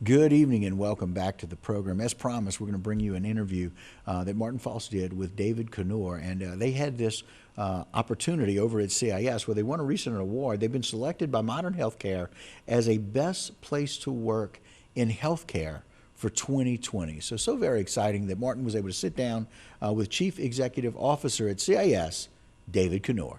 Good evening and welcome back to the program. As promised, we're going to bring you an interview that Martin Foss did with David Knor, and they had this opportunity over at CIS where they won a recent award. They've been selected by Modern Healthcare as a best place to work in healthcare for 2020. So very exciting that Martin was able to sit down with Chief Executive Officer at CIS, David Knor.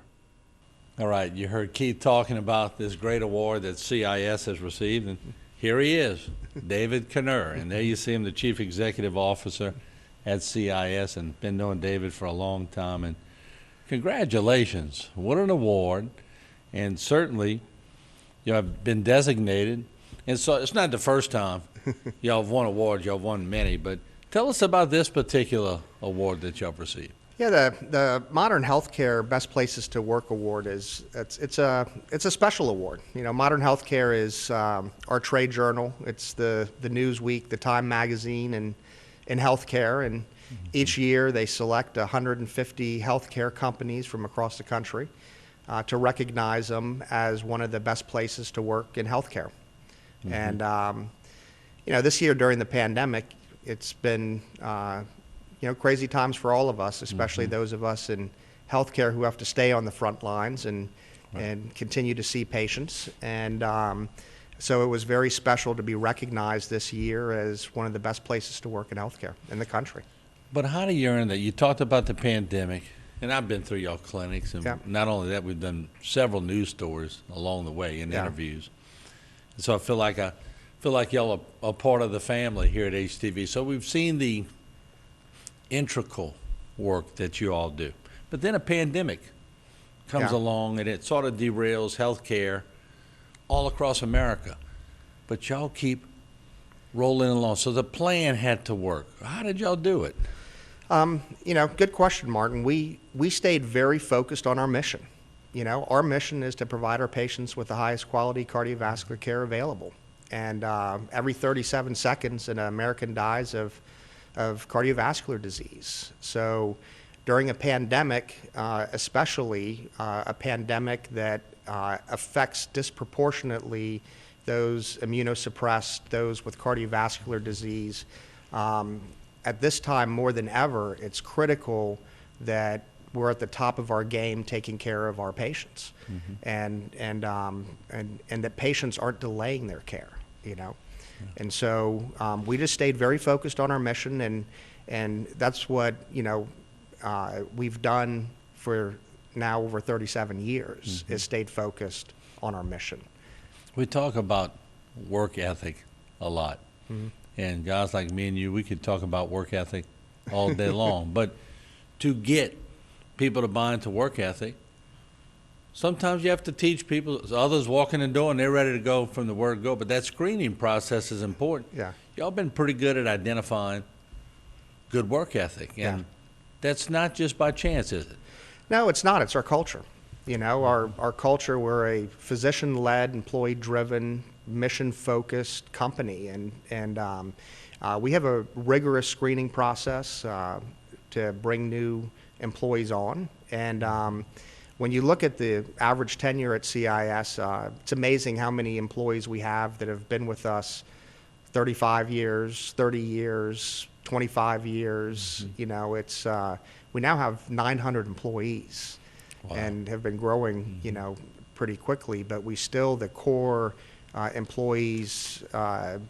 All right, you heard Keith talking about this great award that CIS has received, and here he is, David Knor, and there you see him, the Chief Executive Officer at CIS, and been knowing David for a long time. And congratulations, what an award! And certainly, you have been designated, and so it's not the first time y'all have won awards. Y'all have won many, but tell us about this particular award that y'all have received. Yeah, the Modern Healthcare Best Places to Work Award it's a special award. You know, Modern Healthcare is our trade journal. It's the Newsweek, the Time magazine, and in healthcare. And each year they select 150 healthcare companies from across the country to recognize them as one of the best places to work in healthcare. And you know, this year during the pandemic, it's been crazy times for all of us, especially those of us in healthcare who have to stay on the front lines and continue to see patients. And so it was very special to be recognized this year as one of the best places to work in healthcare in the country. But how do you earn that? You talked about the pandemic, and I've been through y'all clinics, and not only that, we've done several news stories along the way and interviews. And so I feel like y'all are a part of the family here at HTV. So we've seen the integral work that you all do. But then a pandemic comes along and it sort of derails healthcare all across America. But y'all keep rolling along. So the plan had to work. How did y'all do it? Good question, Martin. We stayed very focused on our mission. You know, our mission is to provide our patients with the highest quality cardiovascular care available. And every 37 seconds, an American dies of cardiovascular disease. So during a pandemic, especially a pandemic that affects disproportionately those immunosuppressed, those with cardiovascular disease, at this time more than ever, it's critical that we're at the top of our game taking care of our patients, and that patients aren't delaying their care, you know. And so we just stayed very focused on our mission, and that's what we've done for now over 37 years, is stayed focused on our mission. We talk about work ethic a lot, and guys like me and you, we could talk about work ethic all day long. But to get people to buy into work ethic, sometimes you have to teach people. Others walk in the door and they're ready to go from the word go, but that screening process is important. Yeah. Y'all been pretty good at identifying good work ethic, and that's not just by chance, is it? No, it's not. It's our culture. You know, our culture, we're a physician-led, employee-driven, mission-focused company, and we have a rigorous screening process to bring new employees on. And when you look at the average tenure at CIS, it's amazing how many employees we have that have been with us 35 years, 30 years, 25 years. You know, it's we now have 900 employees. Wow. And have been growing, you know, pretty quickly. But we still, the core employees have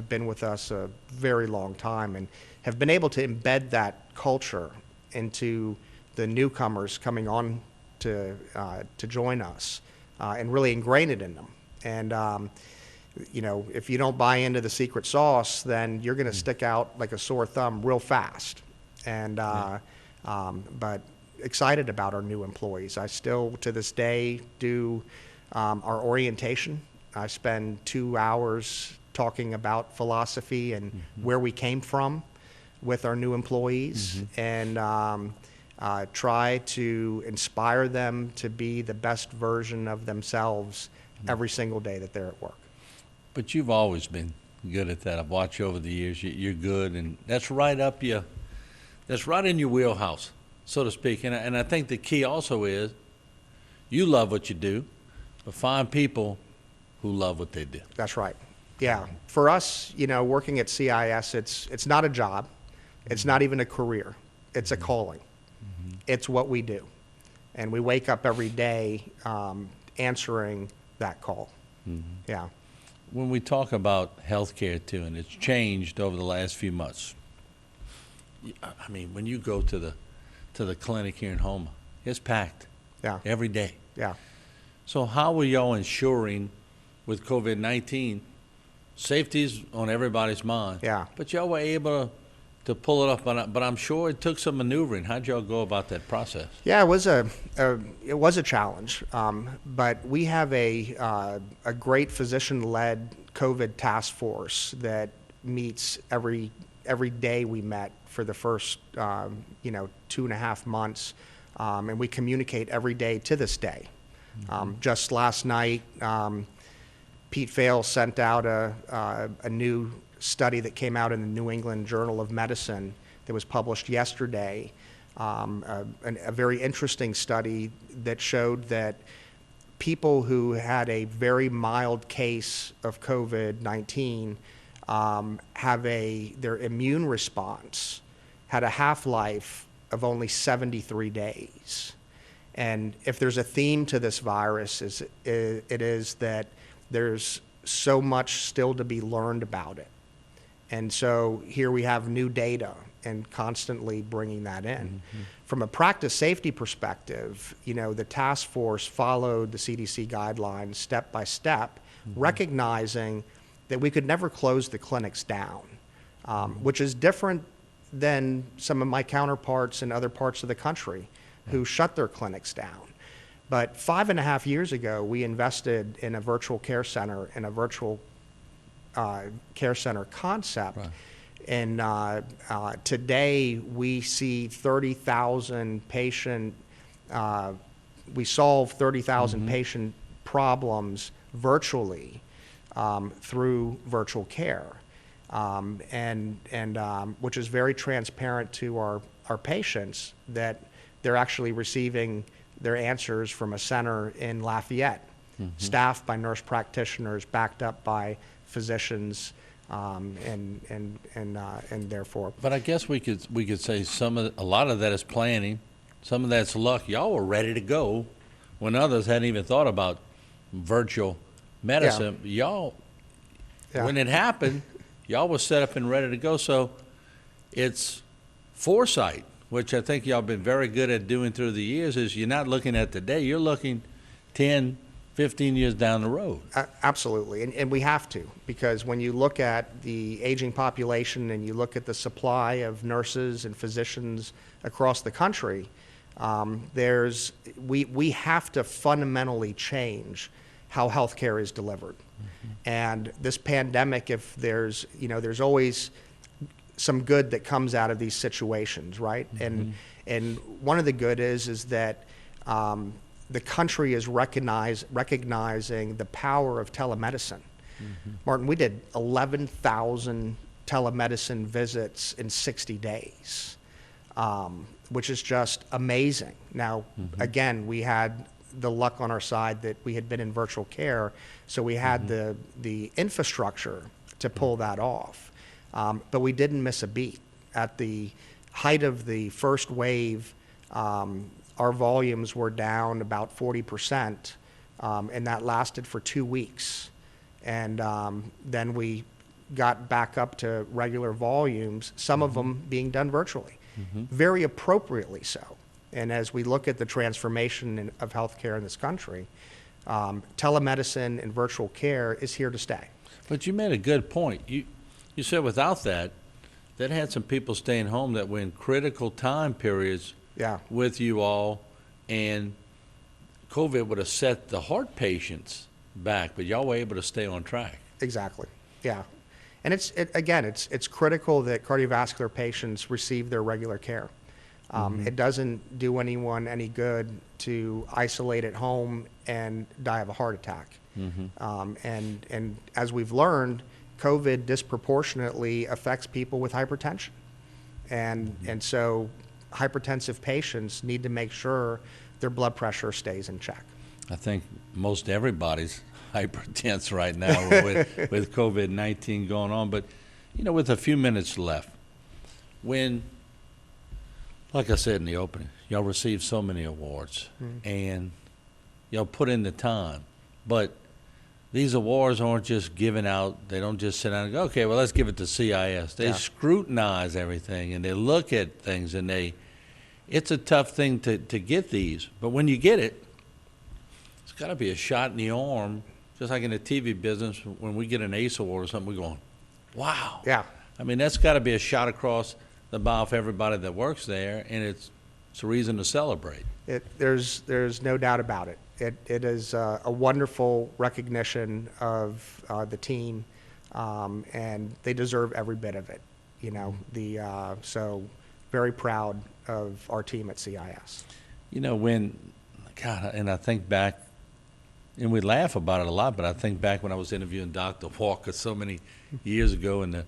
been with us a very long time and have been able to embed that culture into the newcomers coming on to join us and really ingrain it in them. And you know, if you don't buy into the secret sauce, then you're going to stick out like a sore thumb real fast. And but excited about our new employees. I still, to this day, do our orientation. I spend 2 hours talking about philosophy and where we came from with our new employees, and try to inspire them to be the best version of themselves every single day that they're at work. But you've always been good at that. I've watched you over the years. You're good, and that's right up your, that's right in your wheelhouse, so to speak. And I think the key also is you love what you do, but find people who love what they do. That's right. Yeah. For us, working at CIS, it's not a job. It's not even a career. It's a calling. It's what we do. And we wake up every day answering that call. Yeah. When we talk about healthcare too, and it's changed over the last few months. I mean, when you go to the clinic here in Houma, it's packed. Yeah. Every day. Yeah. So how are y'all ensuring with COVID-19, safety's on everybody's mind? Yeah. But y'all were able to pull it off, but I'm sure it took some maneuvering. How'd y'all go about that process? Yeah, it was a challenge, but we have a great physician-led COVID task force that meets every day. We met for the first 2.5 months, and we communicate every day to this day. Just last night, Pete Fail sent out a new study that came out in the New England Journal of Medicine that was published yesterday, a very interesting study that showed that people who had a very mild case of COVID-19 their immune response had a half-life of only 73 days. And if there's a theme to this virus, it is that there's so much still to be learned about it. And so here we have new data and constantly bringing that in. From a practice safety perspective, the task force followed the CDC guidelines step by step, recognizing that we could never close the clinics down, which is different than some of my counterparts in other parts of the country who shut their clinics down. But 5.5 years ago, we invested in a virtual care center and a virtual care center concept. Right. And today we see 30,000 patient, we solve 30,000 patient problems virtually through virtual care, which is very transparent to our patients that they're actually receiving their answers from a center in Lafayette, staffed by nurse practitioners, backed up by physicians, and therefore. But I guess we could say a lot of that is planning, some of that's luck. Y'all were ready to go when others hadn't even thought about virtual medicine. Y'all, when it happened, y'all was set up and ready to go. So it's foresight, which I think y'all been very good at doing through the years. Is you're not looking at today, you're looking 10, 15 years down the road. Absolutely, and we have to, because when you look at the aging population and you look at the supply of nurses and physicians across the country, we have to fundamentally change how healthcare is delivered. And this pandemic, if there's always some good that comes out of these situations, right? And one of the good is that the country is recognizing the power of telemedicine. Martin, we did 11,000 telemedicine visits in 60 days, which is just amazing. Now, again, we had the luck on our side that we had been in virtual care, so we had the infrastructure to pull that off. But we didn't miss a beat. At the height of the first wave, our volumes were down about 40%, and that lasted for 2 weeks. And then we got back up to regular volumes, some of them being done virtually, very appropriately so. And as we look at the transformation of healthcare in this country, telemedicine and virtual care is here to stay. But you made a good point. You said without that had some people staying home that were in critical time periods with you all, and COVID would have set the heart patients back, but y'all were able to stay on track. Exactly, yeah. And it's critical that cardiovascular patients receive their regular care. It doesn't do anyone any good to isolate at home and die of a heart attack. And as we've learned, COVID disproportionately affects people with hypertension. And so hypertensive patients need to make sure their blood pressure stays in check. I think most everybody's hyper tense right now with COVID-19 going on. But, with a few minutes left, when, like I said in the opening, y'all received so many awards and y'all put in the time. But these awards aren't just given out. They don't just sit down and go, okay, well, let's give it to CIS. They scrutinize everything and they look at things, and it's a tough thing to get these. But when you get it, it's got to be a shot in the arm, just like in the TV business. When we get an ACE award or something, we're going, wow. Yeah. I mean, that's got to be a shot across the bow for everybody that works there, and it's a reason to celebrate. There's no doubt about it. It is a wonderful recognition of the team, and they deserve every bit of it. So very proud of our team at CIS. And I think back, and we laugh about it a lot, but I think back when I was interviewing Dr. Walker so many years ago in the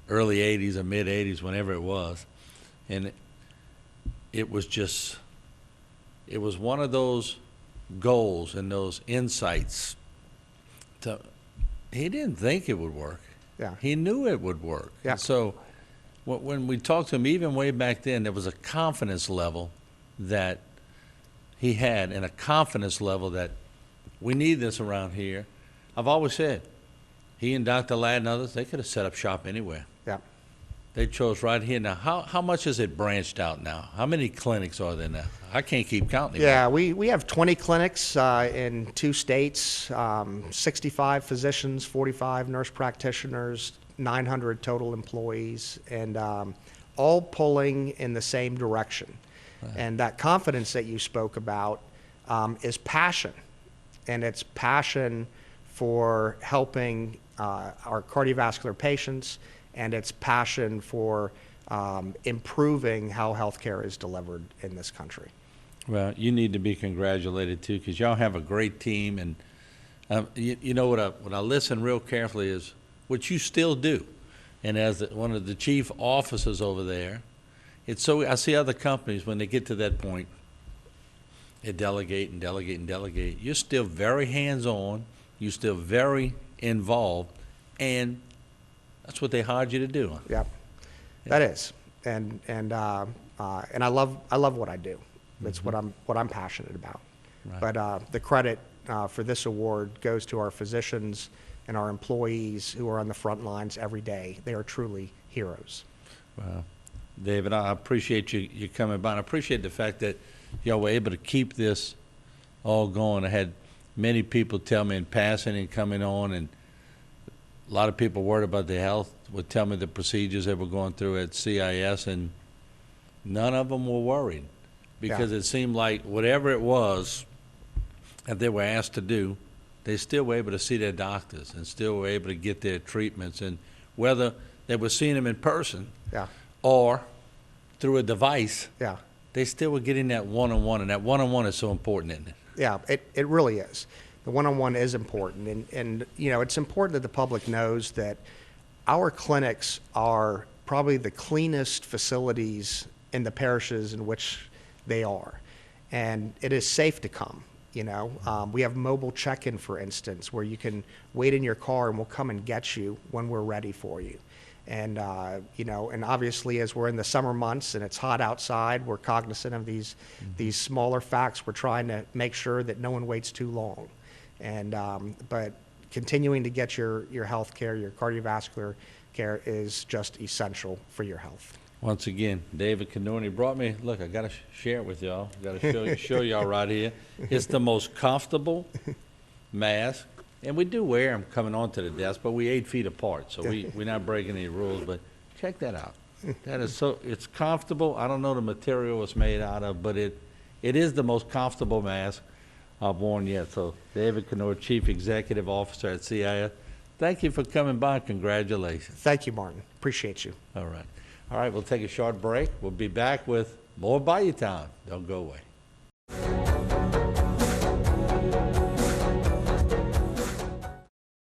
early 80s or mid 80s, whenever it was, and it was one of those goals and those insights. He didn't think it would work. Yeah. He knew it would work. Yeah. And so when we talked to him, even way back then, there was a confidence level that he had, and a confidence level that we need this around here. I've always said, he and Dr. Ladd and others, they could have set up shop anywhere. Yeah. They chose right here. Now, how much is it branched out now? How many clinics are there now? I can't keep counting. Yeah, we have 20 clinics in 2 states, 65 physicians, 45 nurse practitioners, 900 total employees, and all pulling in the same direction. Right. And that confidence that you spoke about is passion, and it's passion for helping our cardiovascular patients, and it's passion for improving how healthcare is delivered in this country. Well, you need to be congratulated too, because y'all have a great team, and what I listen real carefully is what you still do, and as one of the chief officers over there, I see other companies when they get to that point, they delegate and delegate and delegate. You're still very hands-on. You're still very involved, and that's what they hired you to do. Yeah, that is, and I love what I do. It's what I'm passionate about. Right. But the credit for this award goes to our physicians and our employees who are on the front lines every day. They are truly heroes. Well, David, I appreciate you coming by, and I appreciate the fact that y'all were able to keep this all going. I had many people tell me in passing and coming on, and a lot of people worried about their health would tell me the procedures they were going through at CIS, and none of them were worried, because it seemed like whatever it was that they were asked to do, they still were able to see their doctors and still were able to get their treatments, and whether they were seeing them in person or through a device, they still were getting that one-on-one, and that one-on-one is so important, isn't it? Yeah, it really is. The one-on-one is important, and it's important that the public knows that our clinics are probably the cleanest facilities in the parishes in which they are, and it is safe to come. We have mobile check-in, for instance, where you can wait in your car and we'll come and get you when we're ready for you. And and obviously, as we're in the summer months and it's hot outside, we're cognizant of these smaller facts. We're trying to make sure that no one waits too long. And but continuing to get your health care, your cardiovascular care, is just essential for your health. Once again, David Canoni brought me. Look, I got to share it with y'all. Got to show y'all right here. It's the most comfortable mask, and we do wear them coming onto the desk, but we 8 feet apart, so we're not breaking any rules. But check that out. That is it's comfortable. I don't know the material it's made out of, but it is the most comfortable mask I've worn yet. So, David Canor, Chief Executive Officer at CIS, thank you for coming by. Congratulations. Thank you, Martin. Appreciate you. All right. All right, we'll take a short break. We'll be back with more Bayou Time. Don't go away.